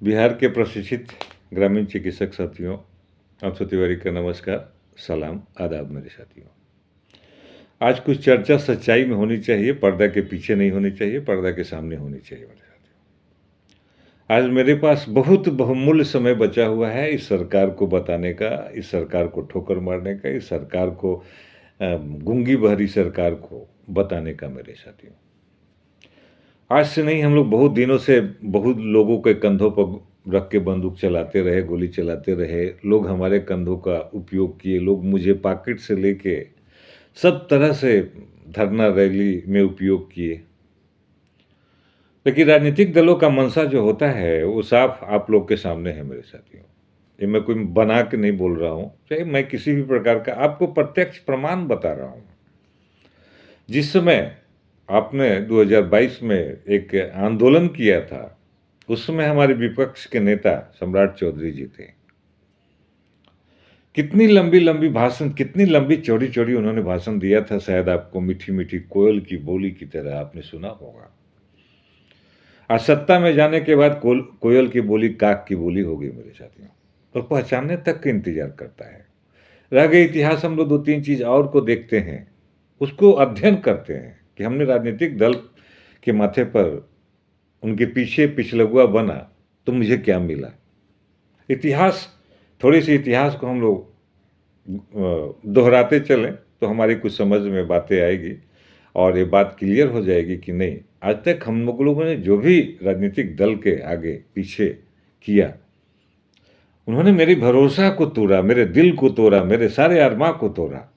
बिहार के प्रशिक्षित ग्रामीण चिकित्सक साथियों, अमृता तिवारी का नमस्कार, सलाम, आदाब मेरे साथियों। आज कुछ चर्चा सच्चाई में होनी चाहिए, पर्दा के पीछे नहीं होनी चाहिए, पर्दा के सामने होनी चाहिए मेरे साथियों। आज मेरे पास बहुत बहुमूल्य समय बचा हुआ है इस सरकार को बताने का, इस सरकार को ठोकर मारने का, इस सरकार को गूंगी बहरी सरकार को बताने का मेरे साथियों। आज से नहीं, हम लोग बहुत दिनों से बहुत लोगों के कंधों पर रख के बंदूक चलाते रहे, गोली चलाते रहे, लोग हमारे कंधों का उपयोग किए, लोग मुझे पॉकेट से लेके सब तरह से धरना रैली में उपयोग किए। लेकिन राजनीतिक दलों का मंशा जो होता है वो साफ आप लोग के सामने है मेरे साथियों। ये मैं कोई बना के नहीं बोल रहा हूँ, चाहे मैं किसी भी प्रकार का आपको प्रत्यक्ष प्रमाण बता रहा हूँ। जिस समय आपने 2022 में एक आंदोलन किया था, उस समय हमारे विपक्ष के नेता सम्राट चौधरी जी थे। कितनी लंबी लंबी भाषण, कितनी लंबी चौड़ी चौड़ी उन्होंने भाषण दिया था, शायद आपको मीठी मीठी कोयल की बोली की तरह आपने सुना होगा। आज सत्ता में जाने के बाद कोयल की बोली काक की बोली हो गई मेरे साथियों, और पहचानने तक का इंतजार करता है। रह गए इतिहास, हम लोग दो तीन चीज और को देखते हैं, उसको अध्ययन करते हैं कि हमने राजनीतिक दल के माथे पर उनके पीछे पिछलगुआ बना तो मुझे क्या मिला। इतिहास, थोड़ी सी इतिहास को हम लोग दोहराते चलें तो हमारी कुछ समझ में बातें आएगी और ये बात क्लियर हो जाएगी कि नहीं, आज तक हम लोगों ने जो भी राजनीतिक दल के आगे पीछे किया, उन्होंने मेरी भरोसा को तोड़ा, मेरे दिल को तोड़ा, मेरे सारे अरमां को तोड़ा।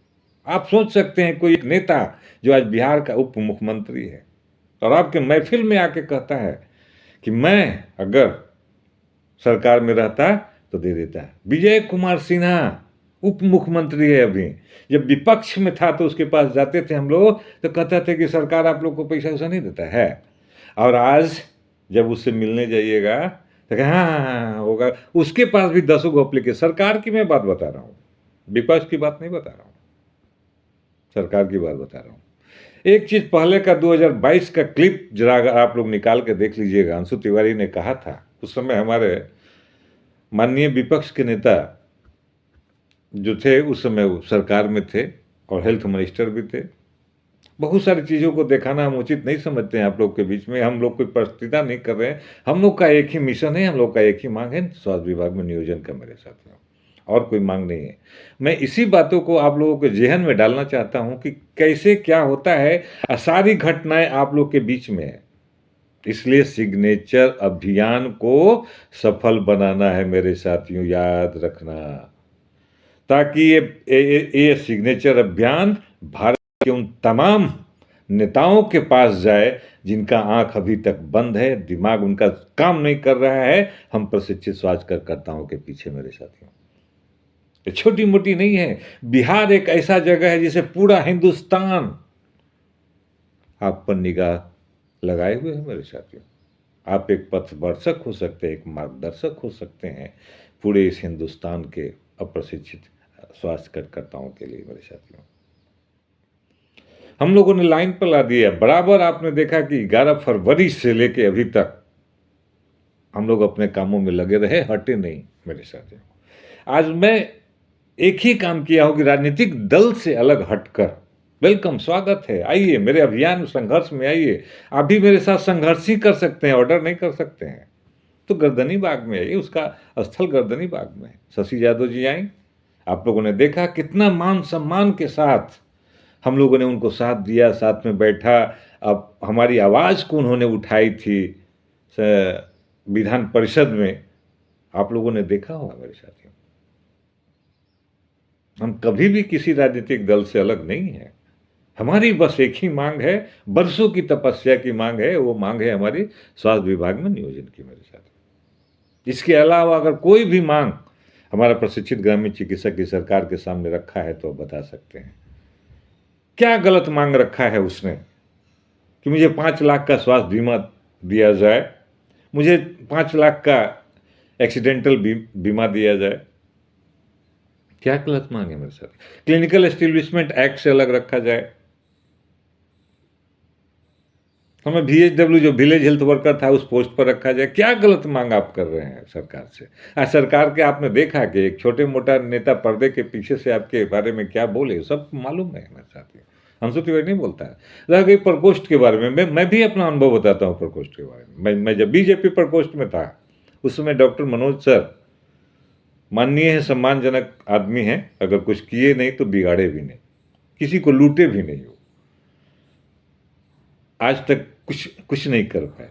आप सोच सकते हैं कोई एक नेता जो आज बिहार का उप मुख्यमंत्री है और आपके महफिल में आके कहता है कि मैं अगर सरकार में रहता तो दे देता है। विजय कुमार सिन्हा उप मुख्यमंत्री है अभी, जब विपक्ष में था तो उसके पास जाते थे हम लोग तो कहते थे कि सरकार आप लोग को पैसा वैसा नहीं देता है, और आज जब उससे मिलने जाइएगा तो हाँ हाँ हाँ होगा, उसके पास भी 10 गो एप्लीकेशन। सरकार की मैं बात बता रहा हूँ, विपक्ष की बात नहीं बता रहा हूँ, सरकार की बात बता रहा हूँ। एक चीज पहले का 2022 का क्लिप जरा अगर आप लोग निकाल के देख लीजिएगा, अंशु तिवारी ने कहा था, उस समय हमारे माननीय विपक्ष के नेता जो थे उस समय वो सरकार में थे और हेल्थ मिनिस्टर भी थे। बहुत सारी चीज़ों को दिखाना हम उचित नहीं समझते हैं आप लोग के बीच में, हम लोग कोई प्रस्तुता नहीं कर रहे हैं। हम लोग का एक ही मिशन है, हम लोग का एक ही मांग है, स्वास्थ्य विभाग में नियोजन का मेरे साथियों, और कोई मांग नहीं है। मैं इसी बातों को आप लोगों के जेहन में डालना चाहता हूं कि कैसे क्या होता है, सारी घटनाएं आप लोग के बीच में है। इसलिए सिग्नेचर अभियान को सफल बनाना है मेरे साथियों, याद रखना, ताकि ये सिग्नेचर अभियान भारत के उन तमाम नेताओं के पास जाए जिनका आंख अभी तक बंद है, दिमाग उनका काम नहीं कर रहा है, हम प्रशिक्षित स्वास्थ्य कार्यकर्ताओं के पीछे मेरे साथियों। ये छोटी मोटी नहीं है। बिहार एक ऐसा जगह है जिसे पूरा हिंदुस्तान आप पर निगाह लगाए हुए हैं मेरे साथियों। आप एक पथदर्शक हो सकते हैं, एक मार्गदर्शक हो सकते हैं पूरे इस हिंदुस्तान के अप्रशिक्षित स्वास्थ्य कार्यकर्ताओं के लिए मेरे साथियों। हम लोगों ने लाइन पर ला दिया बराबर। आपने देखा कि 11 फरवरी से लेके अभी तक हम लोग अपने कामों में लगे रहे, हटे नहीं मेरे साथियों। आज मैं एक ही काम किया हूं कि राजनीतिक दल से अलग हटकर, वेलकम, स्वागत है, आइए मेरे अभियान संघर्ष में आइए। आप भी मेरे साथ संघर्ष ही कर सकते हैं, ऑर्डर नहीं कर सकते हैं तो गर्दनी बाग में आइए, उसका स्थल गर्दनी बाग में है। शशि यादव जी आए, आप लोगों ने देखा कितना मान सम्मान के साथ हम लोगों ने उनको साथ दिया, साथ में बैठा। अब हमारी आवाज़ को उन्होंने उठाई थी विधान परिषद में, आप लोगों ने देखा होगा मेरे साथियों। हम कभी भी किसी राजनीतिक दल से अलग नहीं है। हमारी बस एक ही मांग है, बरसों की तपस्या की मांग है, वो मांग है हमारी स्वास्थ्य विभाग में नियोजन की मेरे साथ। इसके अलावा अगर कोई भी मांग हमारा प्रशिक्षित ग्रामीण चिकित्सक की सरकार के सामने रखा है तो बता सकते हैं। क्या गलत मांग रखा है उसने कि मुझे 5 लाख का स्वास्थ्य बीमा दिया जाए, मुझे 5 लाख का एक्सीडेंटल बीमा दिया जाए? क्या गलत मांग है मेरे साथ? क्लिनिकल एस्टेब्लिशमेंट एक्ट से अलग रखा जाए, हमें VHW जो विलेज हेल्थ वर्कर था उस पोस्ट पर रखा जाए। क्या गलत मांग आप कर रहे हैं सरकार से? आज सरकार के आपने देखा कि एक छोटे मोटा नेता पर्दे के पीछे से आपके बारे में क्या बोले, सब मालूम है मेरे साथी। अंशु तिवारी नहीं बोलता है। रह गई प्रकोष्ठ के बारे में, मैं भी अपना अनुभव बताता हूँ प्रकोष्ठ के बारे में। मैं जब बीजेपी प्रकोष्ठ में था उस समय डॉक्टर मनोज सर माननीय है, सम्मानजनक आदमी हैं, अगर कुछ किए नहीं तो बिगाड़े भी नहीं, किसी को लूटे भी नहीं, हो आज तक कुछ नहीं कर पाए।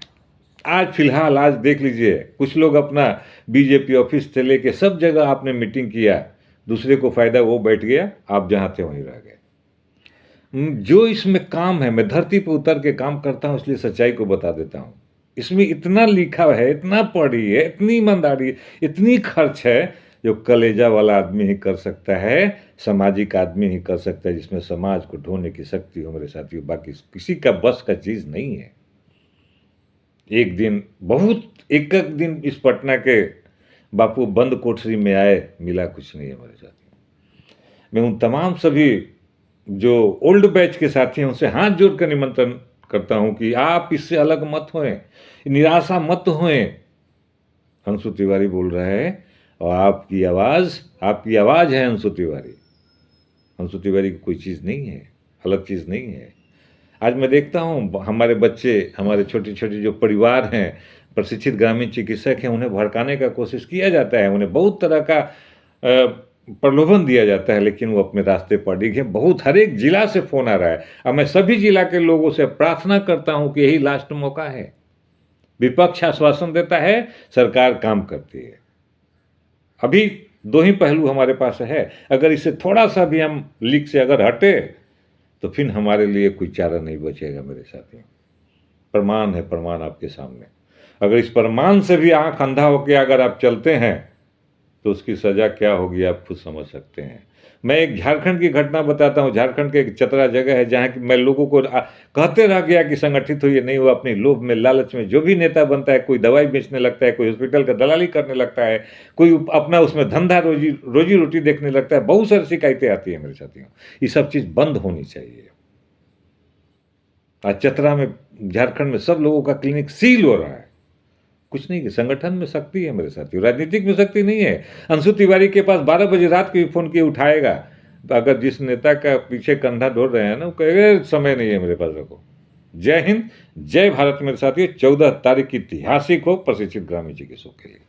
आज फिलहाल आज देख लीजिए, कुछ लोग अपना बीजेपी ऑफिस से लेके सब जगह आपने मीटिंग किया, दूसरे को फायदा, वो बैठ गया, आप जहां थे वहीं रह गए। जो इसमें काम है, मैं धरती पर उतर के काम करता हूं, इसलिए सच्चाई को बता देता हूं। इसमें इतना लिखा है, इतना पढ़ी है, इतनी ईमानदारी, इतनी खर्च है, जो कलेजा वाला आदमी ही कर सकता है, सामाजिक आदमी ही कर सकता है, जिसमें समाज को ढोने की शक्ति हो मेरे साथियों। बाकी किसी का बस का चीज नहीं है। एक दिन एक दिन इस पटना के बापू बंद कोठरी में आए, मिला कुछ नहीं है मेरे साथियों। मैं उन तमाम सभी जो ओल्ड बैच के साथी हैं उनसे हाथ जोड़कर निमंत्रण करता हूं कि आप इससे अलग मत होएं, निराशा मत होएं। अंशु तिवारी बोल रहा है और आपकी आवाज है अंशु तिवारी। अंशु तिवारी की कोई चीज नहीं है, अलग चीज नहीं है। आज मैं देखता हूं हमारे बच्चे, हमारे छोटे छोटे जो परिवार हैं, प्रशिक्षित ग्रामीण चिकित्सक हैं, उन्हें भड़काने का कोशिश किया जाता है, उन्हें बहुत तरह का प्रलोभन दिया जाता है, लेकिन वो अपने रास्ते पर डिगे। बहुत हर एक जिला से फोन आ रहा है। अब मैं सभी जिला के लोगों से प्रार्थना करता हूं कि यही लास्ट मौका है। विपक्ष आश्वासन देता है, सरकार काम करती है। अभी दो ही पहलू हमारे पास है, अगर इससे थोड़ा सा भी हम लीक से अगर हटे तो फिर हमारे लिए कोई चारा नहीं बचेगा मेरे साथी। प्रमाण है, प्रमाण आपके सामने। अगर इस प्रमाण से भी आंख अंधा होकर अगर आप चलते हैं तो उसकी सजा क्या होगी आप खुद समझ सकते हैं। मैं एक झारखंड की घटना बताता हूँ। झारखंड के एक चतरा जगह है जहाँ की मैं लोगों को कहते रह गया कि संगठित हुई, नहीं हुआ। अपनी लोभ में, लालच में जो भी नेता बनता है, कोई दवाई बेचने लगता है, कोई हॉस्पिटल का दलाली करने लगता है, कोई अपना उसमें धंधा रोजी रोटी देखने लगता है। बहुत सारी शिकायतें आती है मेरे साथियों। ये सब चीज़ बंद होनी चाहिए। आज चतरा में, झारखंड में सब लोगों का क्लिनिक सील हो रहा है। कुछ नहीं, संगठन में शक्ति है मेरे साथियों, राजनीतिक में शक्ति नहीं है। अंशु तिवारी के पास 12 बजे रात के भी फोन किए उठाएगा, तो अगर जिस नेता का पीछे कंधा ढोल रहे हैं ना, वो कहेगा समय नहीं है मेरे पास, रखो। जय हिंद, जय भारत मेरे साथियों। 14 तारीख की ऐतिहासिक हो प्रशिक्षित ग्रामीण चिकित्सकों के लिए।